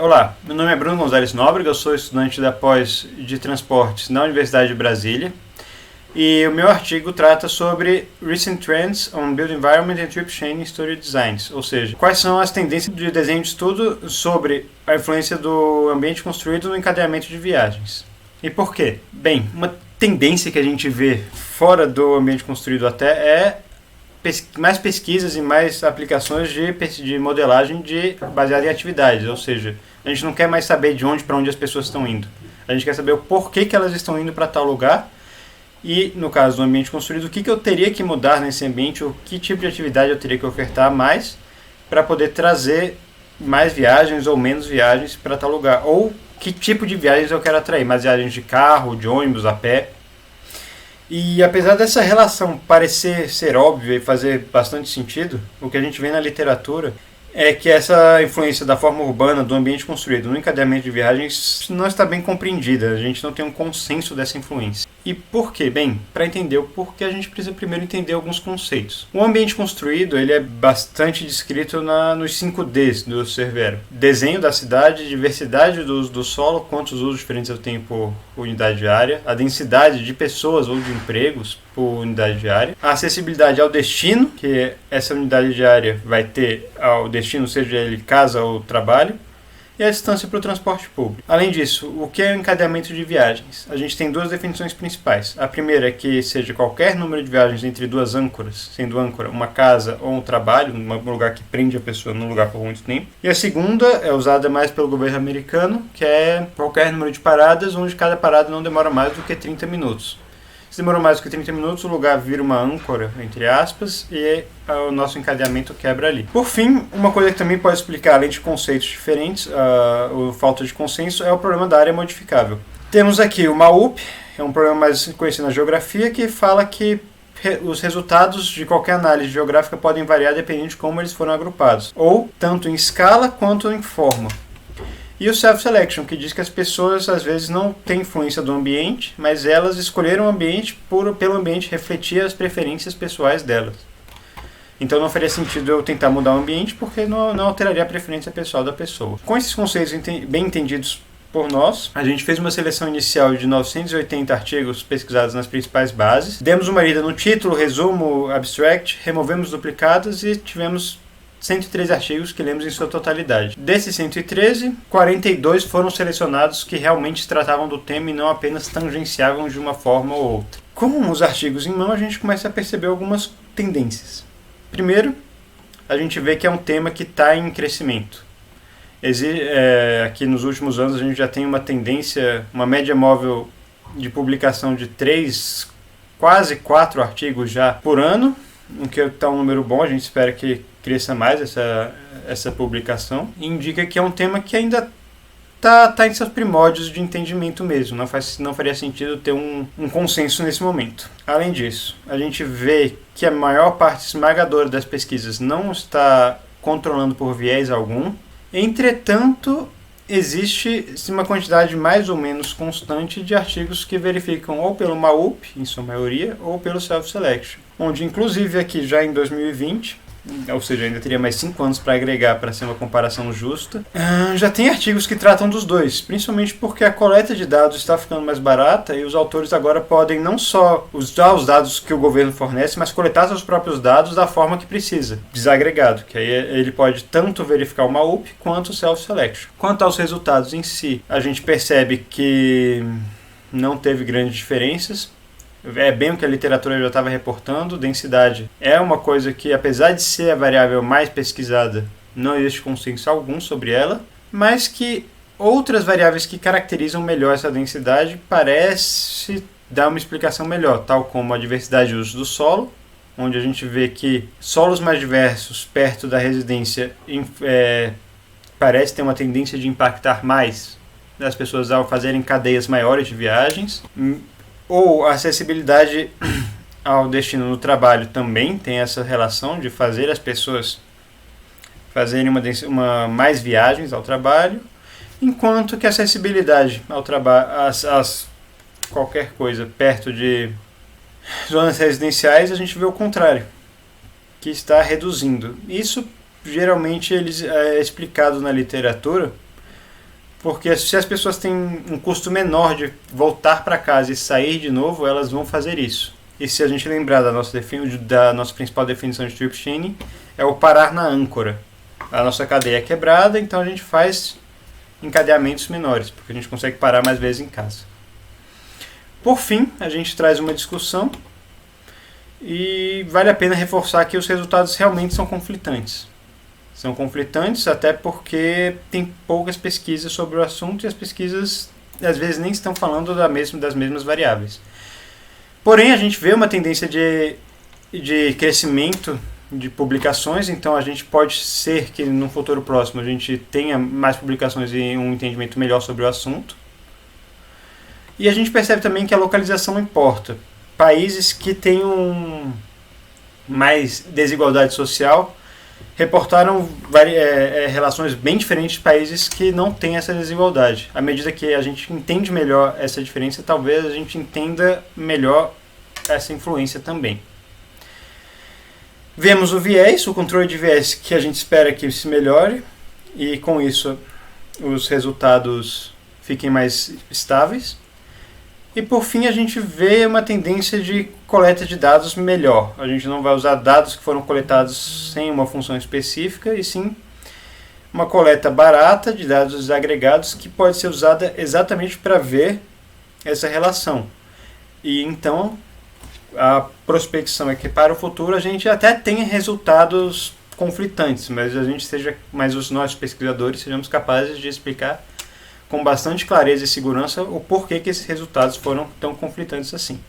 Olá, meu nome é Bruno Gonzalez Nóbrega, eu sou estudante da pós de transportes na Universidade de Brasília e o meu artigo trata sobre Recent Trends on Built Environment and Trip Chain in Studio Designs, ou seja, quais são as tendências de desenho de estudo sobre a influência do ambiente construído no encadeamento de viagens. E por quê? Bem, uma tendência que a gente vê fora do ambiente construído até é mais pesquisas e mais aplicações de modelagem baseada em atividades, ou seja, a gente não quer mais saber de onde para onde as pessoas estão indo. A gente quer saber o porquê que elas estão indo para tal lugar e, no caso do ambiente construído, o que eu teria que mudar nesse ambiente, o que tipo de atividade eu teria que ofertar mais para poder trazer mais viagens ou menos viagens para tal lugar, ou que tipo de viagens eu quero atrair, mais viagens de carro, de ônibus, a pé. E apesar dessa relação parecer ser óbvia e fazer bastante sentido, o que a gente vê na literatura é que essa influência da forma urbana do ambiente construído no encadeamento de viagens não está bem compreendida, a gente não tem um consenso dessa influência. E por quê? Bem, para entender o porquê a gente precisa primeiro entender alguns conceitos. O ambiente construído ele é bastante descrito nos 5 Ds do Cervero. Desenho da cidade, diversidade do uso do solo, quantos usos diferentes eu tenho por unidade de área, a densidade de pessoas ou de empregos por unidade de área, a acessibilidade ao destino, que essa unidade de área vai ter ao destino, seja ele casa ou trabalho, e a distância para o transporte público. Além disso, o que é o encadeamento de viagens? A gente tem 2 definições principais. A primeira é que seja qualquer número de viagens entre 2 âncoras, sendo âncora uma casa ou um trabalho, um lugar que prende a pessoa num lugar por muito tempo. E a segunda é usada mais pelo governo americano, que é qualquer número de paradas, onde cada parada não demora mais do que 30 minutos. Se demorou mais do que 30 minutos, o lugar vira uma âncora, entre aspas, e o nosso encadeamento quebra ali. Por fim, uma coisa que também pode explicar, além de conceitos diferentes, a falta de consenso, é o problema da área modificável. Temos aqui o MAUP, é um problema mais conhecido na geografia, que fala que os resultados de qualquer análise geográfica podem variar dependendo de como eles foram agrupados, ou tanto em escala quanto em forma. E o self-selection, que diz que as pessoas às vezes não têm influência do ambiente, mas elas escolheram o ambiente pelo ambiente refletir as preferências pessoais delas. Então não faria sentido eu tentar mudar o ambiente porque não alteraria a preferência pessoal da pessoa. Com esses conceitos bem entendidos por nós, a gente fez uma seleção inicial de 980 artigos pesquisados nas principais bases, demos uma lida no título, resumo, abstract, removemos duplicados e tivemos 113 artigos que lemos em sua totalidade. Desses 113, 42 foram selecionados que realmente tratavam do tema e não apenas tangenciavam de uma forma ou outra. Com os artigos em mão, a gente começa a perceber algumas tendências. Primeiro, a gente vê que é um tema que está em crescimento. Aqui nos últimos anos a gente já tem uma tendência, uma média móvel de publicação de 3, quase 4 artigos já por ano, o que está um número bom, a gente espera que cresça mais essa publicação, e indica que é um tema que ainda está em seus primórdios de entendimento mesmo, não faria sentido ter um consenso nesse momento. Além disso, a gente vê que a maior parte esmagadora das pesquisas não está controlando por viés algum, entretanto, existe uma quantidade mais ou menos constante de artigos que verificam ou pelo MAUP, em sua maioria, ou pelo Self-Selection, onde inclusive aqui já em 2020, ou seja, ainda teria mais 5 anos para agregar para ser uma comparação justa, já tem artigos que tratam dos dois, principalmente porque a coleta de dados está ficando mais barata e os autores agora podem não só usar os dados que o governo fornece, mas coletar seus próprios dados da forma que precisa, desagregado, que aí ele pode tanto verificar o MAUP quanto o Self-Selection. Quanto aos resultados em si, a gente percebe que não teve grandes diferenças. É bem o que a literatura já estava reportando. Densidade é uma coisa que, apesar de ser a variável mais pesquisada, não existe consenso algum sobre ela, mas que outras variáveis que caracterizam melhor essa densidade parece dar uma explicação melhor, tal como a diversidade de uso do solo, onde a gente vê que solos mais diversos perto da residência parece ter uma tendência de impactar mais as pessoas ao fazerem cadeias maiores de viagens. Ou a acessibilidade ao destino no trabalho também tem essa relação de fazer as pessoas fazerem mais viagens ao trabalho, enquanto que a acessibilidade ao trabalho, qualquer coisa perto de zonas residenciais, a gente vê o contrário, que está reduzindo. Isso geralmente é explicado na literatura Porque se as pessoas têm um custo menor de voltar para casa e sair de novo, elas vão fazer isso. E se a gente lembrar da nossa principal definição de trip chaining, é o parar na âncora. A nossa cadeia é quebrada, então a gente faz encadeamentos menores, porque a gente consegue parar mais vezes em casa. Por fim, a gente traz uma discussão e vale a pena reforçar que os resultados realmente são conflitantes. São conflitantes até porque tem poucas pesquisas sobre o assunto e as pesquisas às vezes nem estão falando das mesmas variáveis. Porém, a gente vê uma tendência de crescimento de publicações, então a gente pode ser que no futuro próximo a gente tenha mais publicações e um entendimento melhor sobre o assunto. E a gente percebe também que a localização importa. Países que tenham mais desigualdade social reportaram relações bem diferentes de países que não têm essa desigualdade. À medida que a gente entende melhor essa diferença, talvez a gente entenda melhor essa influência também. Vemos o viés, o controle de viés que a gente espera que se melhore e com isso os resultados fiquem mais estáveis. E por fim a gente vê uma tendência de coleta de dados melhor. A gente não vai usar dados que foram coletados sem uma função específica, e sim uma coleta barata de dados agregados que pode ser usada exatamente para ver essa relação. E então a prospecção é que para o futuro a gente até tenha resultados conflitantes, mas os nossos pesquisadores sejamos capazes de explicar com bastante clareza e segurança o porquê que esses resultados foram tão conflitantes assim.